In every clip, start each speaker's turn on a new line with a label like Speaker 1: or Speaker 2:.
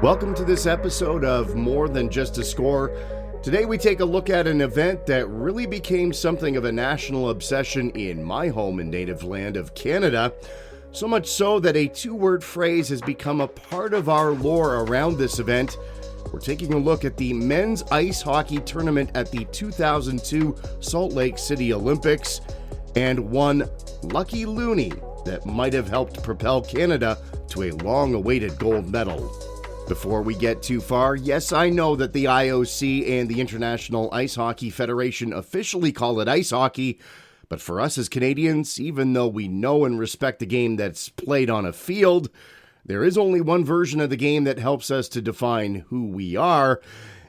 Speaker 1: Welcome to this episode of More Than Just a Score. Today we take a look at an event that really became something of a national obsession in my home and native land of Canada. So much so that a two-word phrase has become a part of our lore around this event. We're taking a look at the men's ice hockey tournament at the 2002 Salt Lake City Olympics and one Lucky Loonie that might have helped propel Canada to a long-awaited gold medal. Before we get too far, yes, I know that the IOC and the International Ice Hockey Federation officially call it ice hockey, but for us as Canadians, even though we know and respect the game that's played on a field, there is only one version of the game that helps us to define who we are,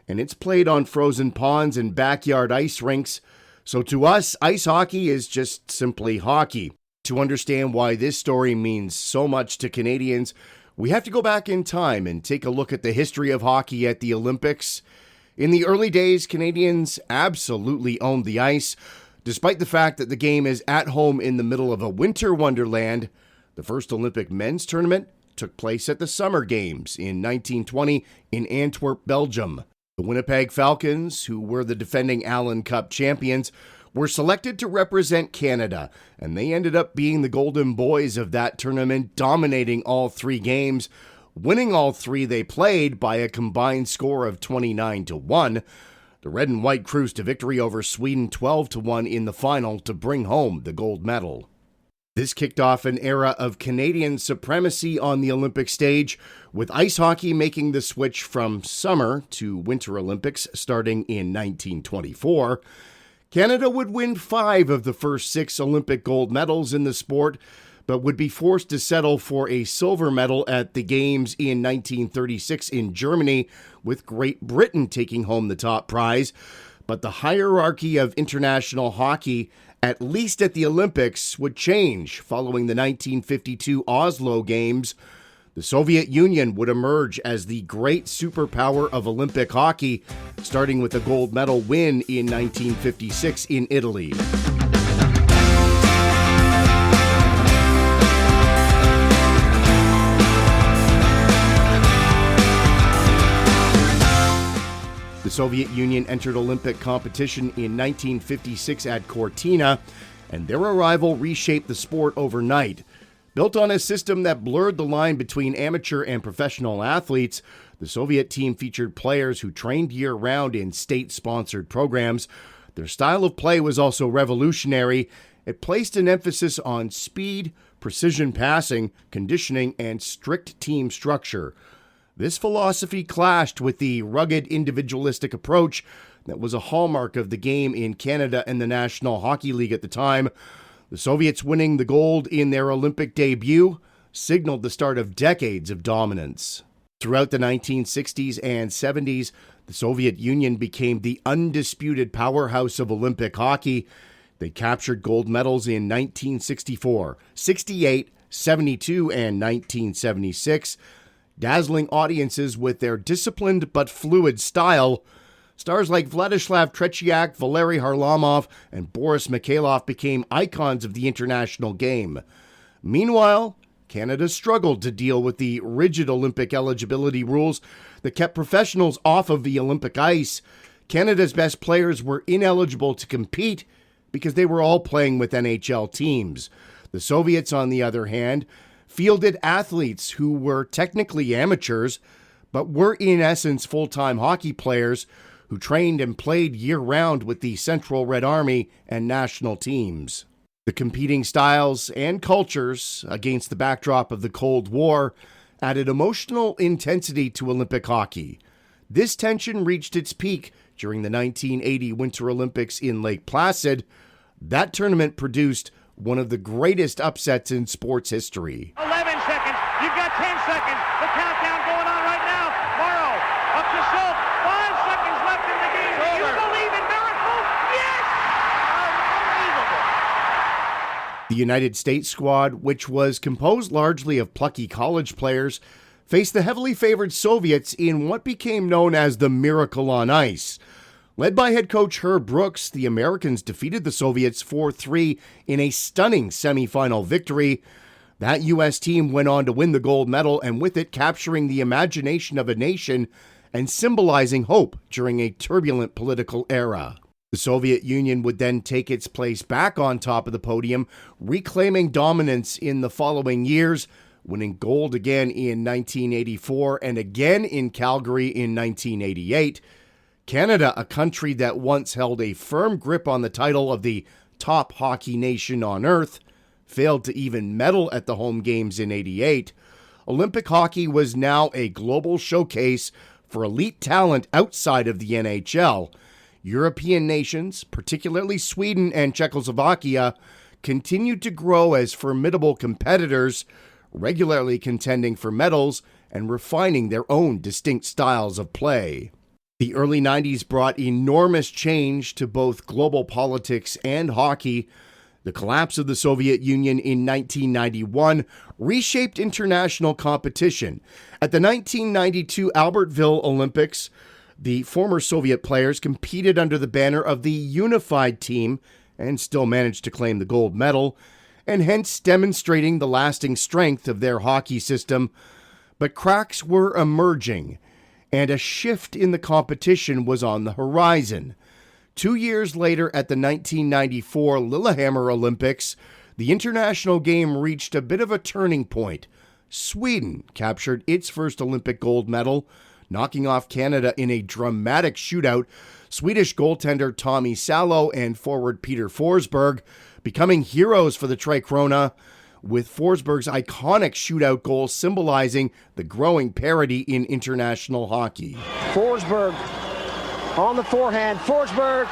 Speaker 1: and it's played on frozen ponds and backyard ice rinks. So to us, ice hockey is just simply hockey. To understand why this story means so much to Canadians, we have to go back in time and take a look at the history of hockey at the Olympics. In the early days, Canadians absolutely owned the ice. Despite the fact that the game is at home in the middle of a winter wonderland, the first Olympic men's tournament took place at the Summer Games in 1920 in Antwerp, Belgium. The Winnipeg Falcons, who were the defending Allen Cup champions, were selected to represent Canada, and they ended up being the Golden Boys of that tournament, dominating all three games, winning all three they played by a combined score of 29-1. The Red and White cruised to victory over Sweden 12-1 in the final to bring home the gold medal. This kicked off an era of Canadian supremacy on the Olympic stage, with ice hockey making the switch from summer to winter Olympics starting in 1924. Canada would win 5 of the first 6 Olympic gold medals in the sport, but would be forced to settle for a silver medal at the Games in 1936 in Germany, with Great Britain taking home the top prize. But the hierarchy of international hockey, at least at the Olympics, would change following the 1952 Oslo Games. The Soviet Union would emerge as the great superpower of Olympic hockey, starting with a gold medal win in 1956 in Italy. The Soviet Union entered Olympic competition in 1956 at Cortina, and their arrival reshaped the sport overnight. Built on a system that blurred the line between amateur and professional athletes, the Soviet team featured players who trained year-round in state-sponsored programs. Their style of play was also revolutionary. It placed an emphasis on speed, precision passing, conditioning, and strict team structure. This philosophy clashed with the rugged individualistic approach that was a hallmark of the game in Canada and the National Hockey League at the time. The Soviets winning the gold in their Olympic debut signaled the start of decades of dominance. Throughout the 1960s and 70s, the Soviet Union became the undisputed powerhouse of Olympic hockey. They captured gold medals in 1964, 68, 72, and 1976, dazzling audiences with their disciplined but fluid style. Stars like Vladislav Tretiak, Valery Harlamov, and Boris Mikhailov became icons of the international game. Meanwhile, Canada struggled to deal with the rigid Olympic eligibility rules that kept professionals off of the Olympic ice. Canada's best players were ineligible to compete because they were all playing with NHL teams. The Soviets, on the other hand, fielded athletes who were technically amateurs, but were in essence full-time hockey players who trained and played year-round with the Central Red Army and national teams. The competing styles and cultures, against the backdrop of the Cold War, added emotional intensity to Olympic hockey. This tension reached its peak during the 1980 Winter Olympics in Lake Placid. That tournament produced one of the greatest upsets in sports history.
Speaker 2: 11 seconds. You've got 10 seconds. The countdown going on right now. Morrow up to Schultz. 5 seconds left in the game. Do you believe in miracles? Yes! Unbelievable.
Speaker 1: The United States squad, which was composed largely of plucky college players, faced the heavily favored Soviets in what became known as the Miracle on Ice. Led by head coach Herb Brooks, the Americans defeated the Soviets 4-3 in a stunning semifinal victory. That U.S. team went on to win the gold medal, and with it capturing the imagination of a nation and symbolizing hope during a turbulent political era. The Soviet Union would then take its place back on top of the podium, reclaiming dominance in the following years, winning gold again in 1984 and again in Calgary in 1988. Canada, a country that once held a firm grip on the title of the top hockey nation on earth, failed to even medal at the home games in '88. Olympic hockey was now a global showcase for elite talent outside of the NHL. European nations, particularly Sweden and Czechoslovakia, continued to grow as formidable competitors, regularly contending for medals and refining their own distinct styles of play. The early 90s brought enormous change to both global politics and hockey. The collapse of the Soviet Union in 1991 reshaped international competition. At the 1992 Albertville Olympics, the former Soviet players competed under the banner of the unified team and still managed to claim the gold medal, and hence demonstrating the lasting strength of their hockey system. But cracks were emerging, and a shift in the competition was on the horizon. 2 years later, at the 1994 Lillehammer Olympics, the international game reached a bit of a turning point. Sweden captured its first Olympic gold medal, knocking off Canada in a dramatic shootout. Swedish goaltender Tommy Salo and forward Peter Forsberg becoming heroes for the Trikrona, with Forsberg's iconic shootout goal symbolizing the growing parity in international hockey.
Speaker 3: Forsberg on the forehand. Forsberg.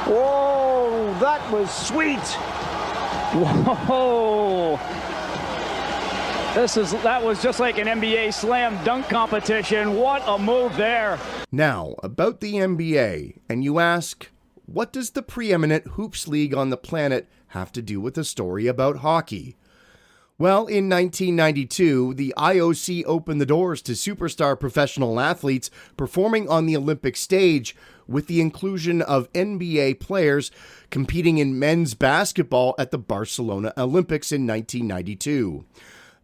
Speaker 3: Whoa, that was sweet.
Speaker 4: Whoa. That was just like an NBA slam dunk competition. What a move there.
Speaker 1: Now, about the NBA, and you ask, what does the preeminent hoops league on the planet have to do with a story about hockey? Well, in 1992, the IOC opened the doors to superstar professional athletes performing on the Olympic stage, with the inclusion of NBA players competing in men's basketball at the Barcelona Olympics in 1992.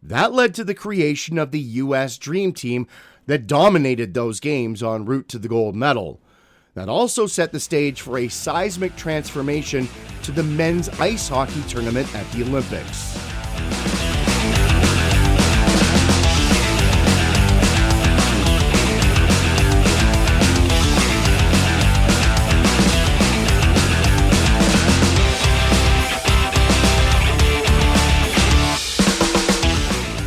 Speaker 1: That led to the creation of the U.S. Dream Team that dominated those games en route to the gold medal. That also set the stage for a seismic transformation to the men's ice hockey tournament at the Olympics.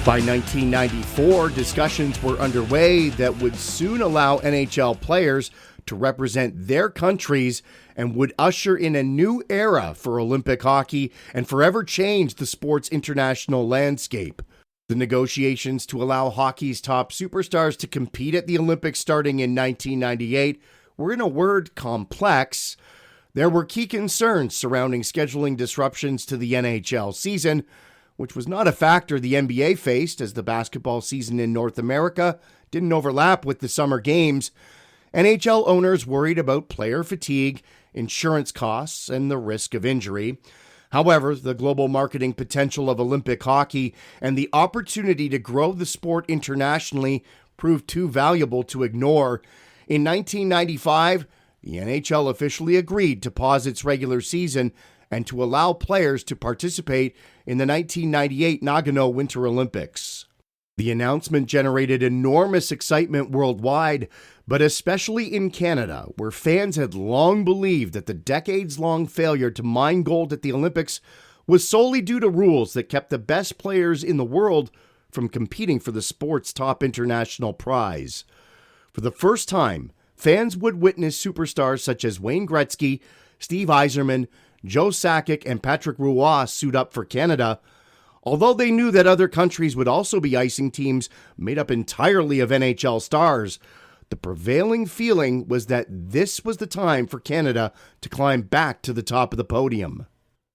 Speaker 1: By 1994, discussions were underway that would soon allow NHL players to represent their countries and would usher in a new era for Olympic hockey and forever change the sport's international landscape. The negotiations to allow hockey's top superstars to compete at the Olympics starting in 1998 were, in a word, complex. There were key concerns surrounding scheduling disruptions to the NHL season, which was not a factor the NBA faced, as the basketball season in North America didn't overlap with the summer games. NHL owners worried about player fatigue, insurance costs, and the risk of injury. However, the global marketing potential of Olympic hockey and the opportunity to grow the sport internationally proved too valuable to ignore. In 1995, the NHL officially agreed to pause its regular season and to allow players to participate in the 1998 Nagano Winter Olympics. The announcement generated enormous excitement worldwide, but especially in Canada, where fans had long believed that the decades-long failure to mine gold at the Olympics was solely due to rules that kept the best players in the world from competing for the sport's top international prize. For the first time, fans would witness superstars such as Wayne Gretzky, Steve Yzerman, Joe Sakic, and Patrick Roy suit up for Canada. Although they knew that other countries would also be icing teams made up entirely of NHL stars, the prevailing feeling was that this was the time for Canada to climb back to the top of the podium.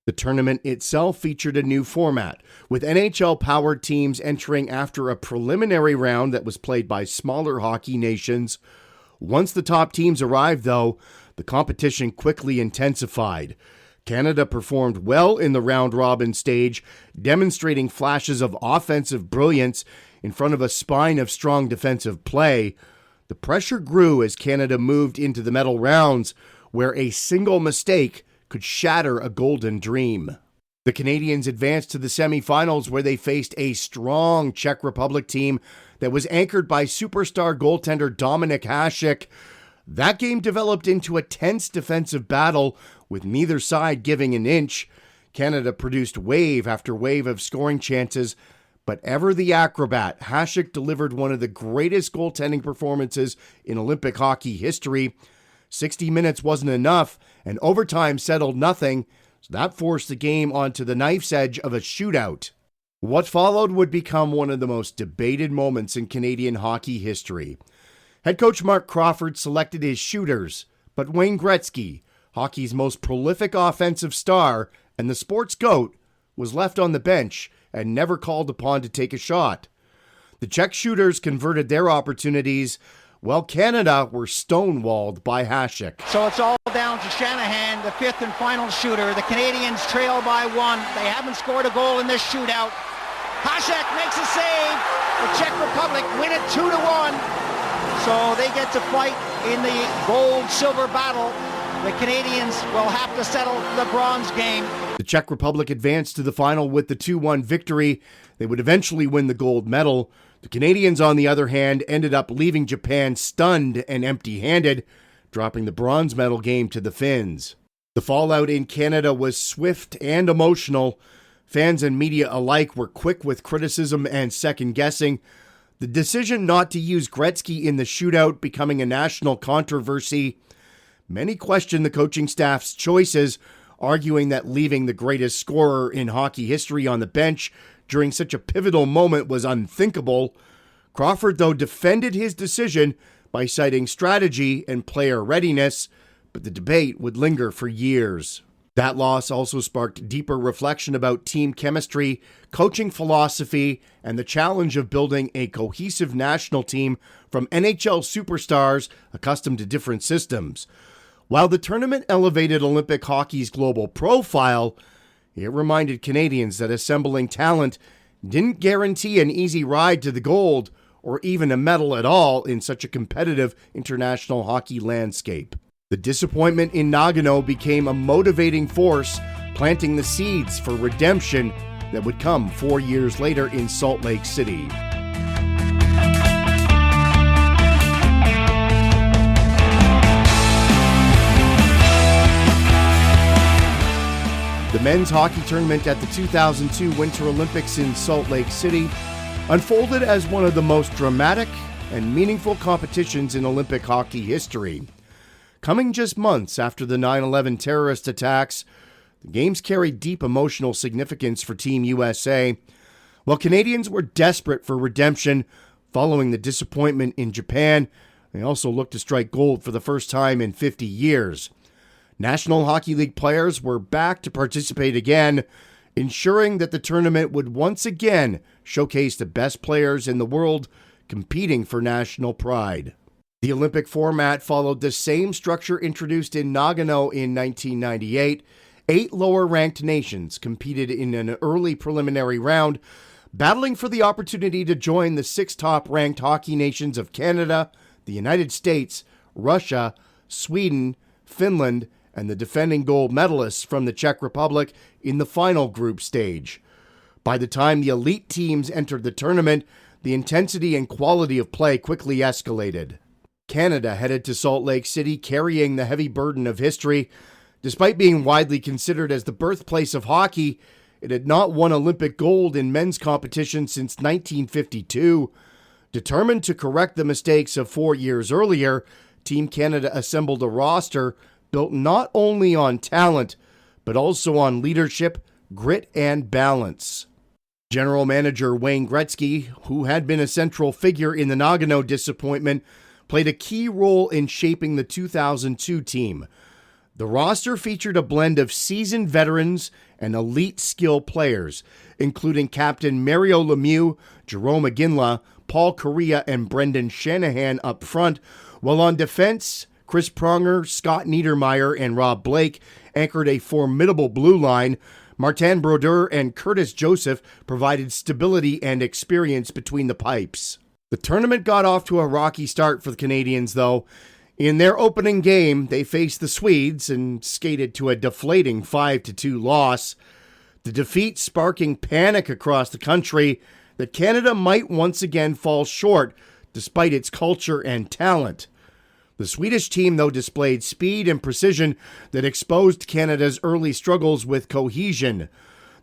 Speaker 1: The tournament itself featured a new format, with NHL-powered teams entering after a preliminary round that was played by smaller hockey nations. Once the top teams arrived, though, the competition quickly intensified. Canada performed well in the round-robin stage, demonstrating flashes of offensive brilliance in front of a spine of strong defensive play. The pressure grew as Canada moved into the medal rounds, where a single mistake could shatter a golden dream. The Canadians advanced to the semifinals, where they faced a strong Czech Republic team that was anchored by superstar goaltender Dominik Hasek. That game developed into a tense defensive battle, with neither side giving an inch. Canada produced wave after wave of scoring chances, but ever the acrobat, Hasek delivered one of the greatest goaltending performances in Olympic hockey history. 60 minutes wasn't enough, and overtime settled nothing, so that forced the game onto the knife's edge of a shootout. What followed would become one of the most debated moments in Canadian hockey history. Head coach Mark Crawford selected his shooters, but Wayne Gretzky, hockey's most prolific offensive star and the sport's GOAT, was left on the bench and never called upon to take a shot. The Czech shooters converted their opportunities, while Canada were stonewalled by Hasek.
Speaker 5: So it's all down to Shanahan, the fifth and final shooter. The Canadians trail by one. They haven't scored a goal in this shootout. Hasek makes a save. The Czech Republic win it 2-1. So they get to fight in the gold-silver battle. The Canadians will have to settle the bronze game.
Speaker 1: The Czech Republic advanced to the final with the 2-1 victory. They would eventually win the gold medal. The Canadians, on the other hand, ended up leaving Japan stunned and empty-handed, dropping the bronze medal game to the Finns. The fallout in Canada was swift and emotional. Fans and media alike were quick with criticism and second-guessing. The decision not to use Gretzky in the shootout becoming a national controversy. Many questioned the coaching staff's choices, arguing that leaving the greatest scorer in hockey history on the bench during such a pivotal moment was unthinkable. Crawford, though, defended his decision by citing strategy and player readiness, but the debate would linger for years. That loss also sparked deeper reflection about team chemistry, coaching philosophy, and the challenge of building a cohesive national team from NHL superstars accustomed to different systems. While the tournament elevated Olympic hockey's global profile, it reminded Canadians that assembling talent didn't guarantee an easy ride to the gold or even a medal at all in such a competitive international hockey landscape. The disappointment in Nagano became a motivating force, planting the seeds for redemption that would come 4 years later in Salt Lake City. The men's hockey tournament at the 2002 Winter Olympics in Salt Lake City unfolded as one of the most dramatic and meaningful competitions in Olympic hockey history. Coming just months after the 9/11 terrorist attacks, the games carried deep emotional significance for Team USA. While Canadians were desperate for redemption following the disappointment in Japan, they also looked to strike gold for the first time in 50 years. National Hockey League players were back to participate again, ensuring that the tournament would once again showcase the best players in the world competing for national pride. The Olympic format followed the same structure introduced in Nagano in 1998. 8 lower-ranked nations competed in an early preliminary round, battling for the opportunity to join the 6 top-ranked hockey nations of Canada, the United States, Russia, Sweden, Finland, and the defending gold medalists from the Czech Republic in the final group stage. By the time the elite teams entered the tournament, the intensity and quality of play quickly escalated. Canada headed to Salt Lake City carrying the heavy burden of history. Despite being widely considered as the birthplace of hockey, it had not won Olympic gold in men's competition since 1952. Determined to correct the mistakes of 4 years earlier, Team Canada assembled a roster built not only on talent, but also on leadership, grit, and balance. General manager Wayne Gretzky, who had been a central figure in the Nagano disappointment, played a key role in shaping the 2002 team. The roster featured a blend of seasoned veterans and elite skill players, including Captain Mario Lemieux, Jerome Iginla, Paul Kariya, and Brendan Shanahan up front, while on defense, Chris Pronger, Scott Niedermeyer, and Rob Blake anchored a formidable blue line. Martin Brodeur and Curtis Joseph provided stability and experience between the pipes. The tournament got off to a rocky start for the Canadians, though. In their opening game, they faced the Swedes and skated to a deflating 5-2 loss. The defeat sparking panic across the country that Canada might once again fall short despite its culture and talent. The Swedish team, though, displayed speed and precision that exposed Canada's early struggles with cohesion.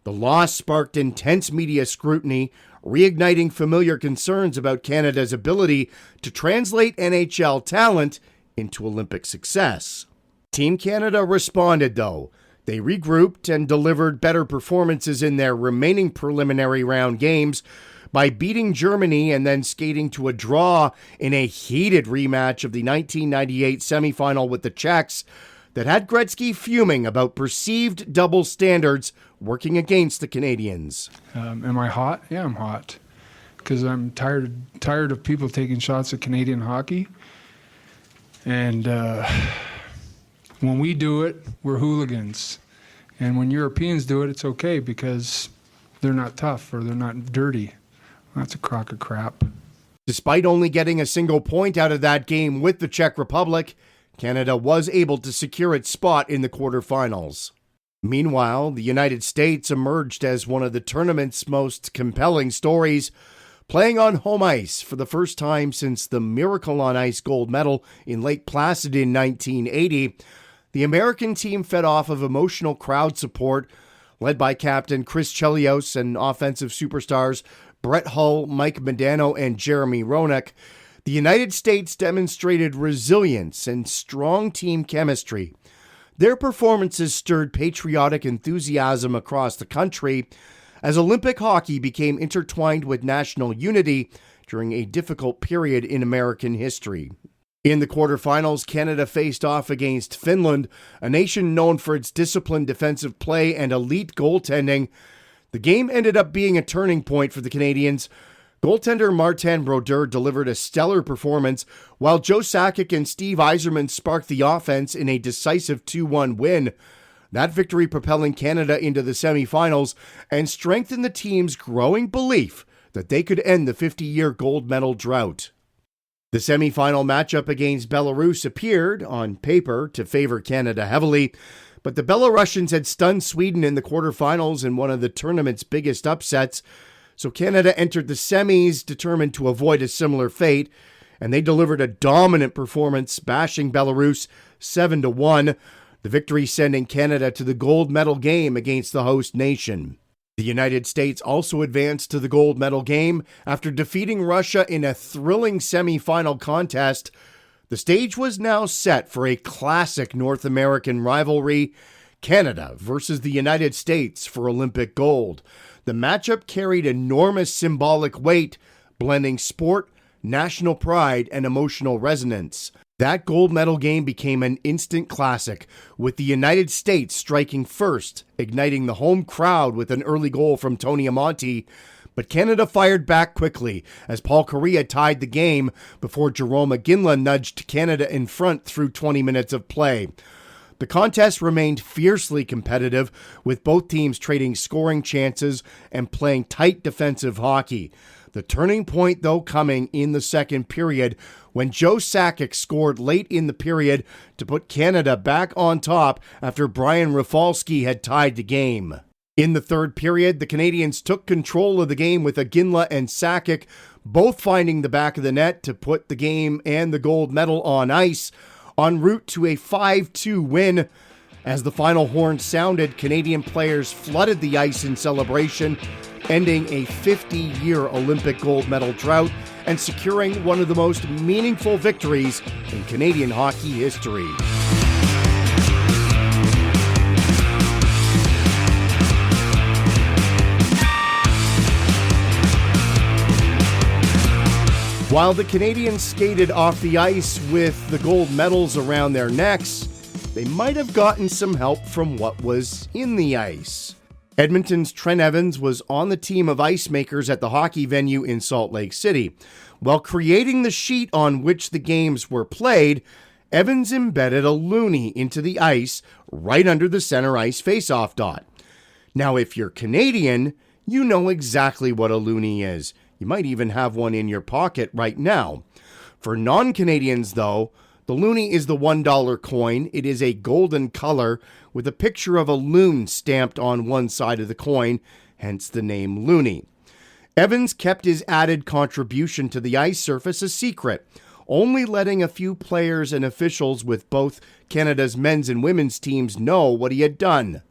Speaker 1: The loss sparked intense media scrutiny, reigniting familiar concerns about Canada's ability to translate NHL talent into Olympic success. Team Canada responded, though. They regrouped and delivered better performances in their remaining preliminary round games by beating Germany and then skating to a draw in a heated rematch of the 1998 semifinal with the Czechs that had Gretzky fuming about perceived double standards working against the Canadians.
Speaker 6: Am I hot? Yeah, I'm hot. Because I'm tired of people taking shots at Canadian hockey. And when we do it, we're hooligans. And when Europeans do it, it's okay because they're not tough or they're not dirty. That's a crock of crap.
Speaker 1: Despite only getting a single point out of that game with the Czech Republic, Canada was able to secure its spot in the quarterfinals. Meanwhile, the United States emerged as one of the tournament's most compelling stories, playing on home ice for the first time since the Miracle on Ice gold medal in Lake Placid in 1980. The American team fed off of emotional crowd support, led by captain Chris Chelios and offensive superstars Brett Hull, Mike Modano, and Jeremy Roenick. The United States demonstrated resilience and strong team chemistry. Their performances stirred patriotic enthusiasm across the country as Olympic hockey became intertwined with national unity during a difficult period in American history. In the quarterfinals, Canada faced off against Finland, a nation known for its disciplined defensive play and elite goaltending. The game ended up being a turning point for the Canadians. Goaltender Martin Brodeur delivered a stellar performance, while Joe Sakic and Steve Yzerman sparked the offense in a decisive 2-1 win. That victory propelling Canada into the semifinals and strengthened the team's growing belief that they could end the 50-year gold medal drought. The semifinal matchup against Belarus appeared, on paper, to favor Canada heavily, but the Belarusians had stunned Sweden in the quarterfinals in one of the tournament's biggest upsets, so Canada entered the semis determined to avoid a similar fate, and they delivered a dominant performance, bashing Belarus 7-1, the victory sending Canada to the gold medal game against the host nation. The United States also advanced to the gold medal game after defeating Russia in a thrilling semifinal contest. The stage was now set for a classic North American rivalry, Canada versus the United States for Olympic gold. The matchup carried enormous symbolic weight, blending sport, national pride, and emotional resonance. That gold medal game became an instant classic, with the United States striking first, igniting the home crowd with an early goal from Tony Amonte. But Canada fired back quickly as Paul Kariya tied the game before Jerome Iginla nudged Canada in front through 20 minutes of play. The contest remained fiercely competitive, with both teams trading scoring chances and playing tight defensive hockey. The turning point, though, coming in the second period when Joe Sakic scored late in the period to put Canada back on top after Brian Rafalski had tied the game. In the third period, the Canadians took control of the game with Iginla and Sakic both finding the back of the net to put the game and the gold medal on ice, en route to a 5-2 win. As the final horn sounded, Canadian players flooded the ice in celebration, ending a 50-year Olympic gold medal drought and securing one of the most meaningful victories in Canadian hockey history. While the Canadians skated off the ice with the gold medals around their necks, they might have gotten some help from what was in the ice. Edmonton's Trent Evans was on the team of ice makers at the hockey venue in Salt Lake City. While creating the sheet on which the games were played, Evans embedded a loonie into the ice right under the center ice faceoff dot. Now, if you're Canadian, you know exactly what a loonie is. You might even have one in your pocket right now. For non-Canadians, though, the loonie is the $1 coin. It is a golden color with a picture of a loon stamped on one side of the coin, hence the name loonie. Evans kept his added contribution to the ice surface a secret, only letting a few players and officials with both Canada's men's and women's teams know what he had done.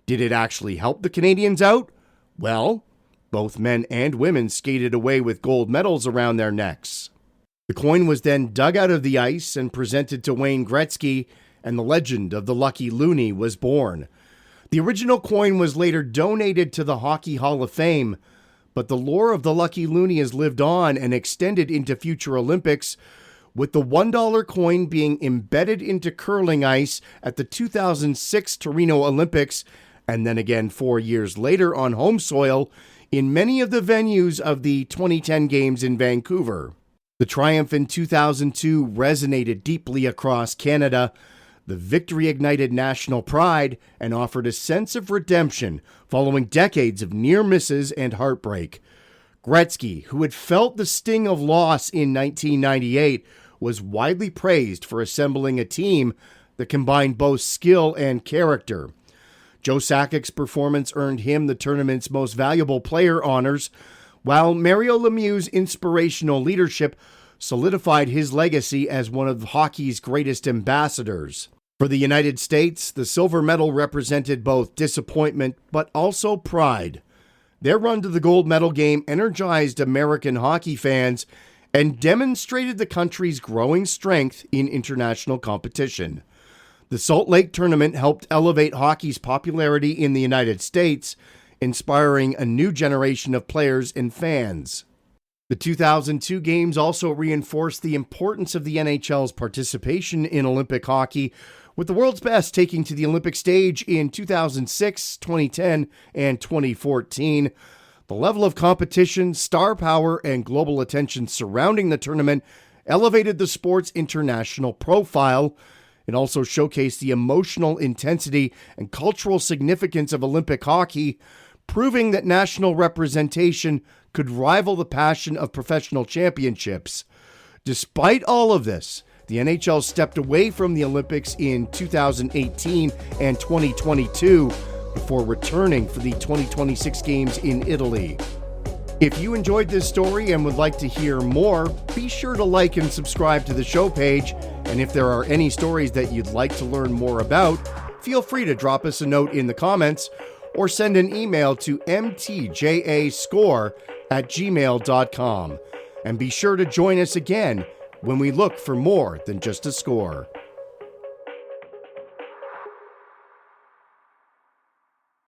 Speaker 1: Did it actually help the Canadians out? Well, both men and women skated away with gold medals around their necks. The coin was then dug out of the ice and presented to Wayne Gretzky, and the legend of the Lucky Loonie was born. The original coin was later donated to the Hockey Hall of Fame, but the lore of the Lucky Loonie has lived on and extended into future Olympics, with the $1 coin being embedded into curling ice at the 2006 Torino Olympics, and then again 4 years later on home soil in many of the venues of the 2010 Games in Vancouver. The triumph in 2002 resonated deeply across Canada. The victory ignited national pride and offered a sense of redemption following decades of near misses and heartbreak. Gretzky, who had felt the sting of loss in 1998, was widely praised for assembling a team that combined both skill and character. Joe Sakic's performance earned him the tournament's most valuable player honors, while Mario Lemieux's inspirational leadership solidified his legacy as one of hockey's greatest ambassadors. For the United States, the silver medal represented both disappointment but also pride. Their run to the gold medal game energized American hockey fans and demonstrated the country's growing strength in international competition. The Salt Lake tournament helped elevate hockey's popularity in the United States, inspiring a new generation of players and fans. The 2002 Games also reinforced the importance of the NHL's participation in Olympic hockey, with the world's best taking to the Olympic stage in 2006, 2010, and 2014. The level of competition, star power, and global attention surrounding the tournament elevated the sport's international profile. It also showcased the emotional intensity and cultural significance of Olympic hockey, proving that national representation could rival the passion of professional championships. Despite all of this, the NHL stepped away from the Olympics in 2018 and 2022 before returning for the 2026 Games in Italy. If you enjoyed this story and would like to hear more, be sure to like and subscribe to the show page. And if there are any stories that you'd like to learn more about, feel free to drop us a note in the comments or send an email to mtjascore@gmail.com. And be sure to join us again when we look for more than just a score.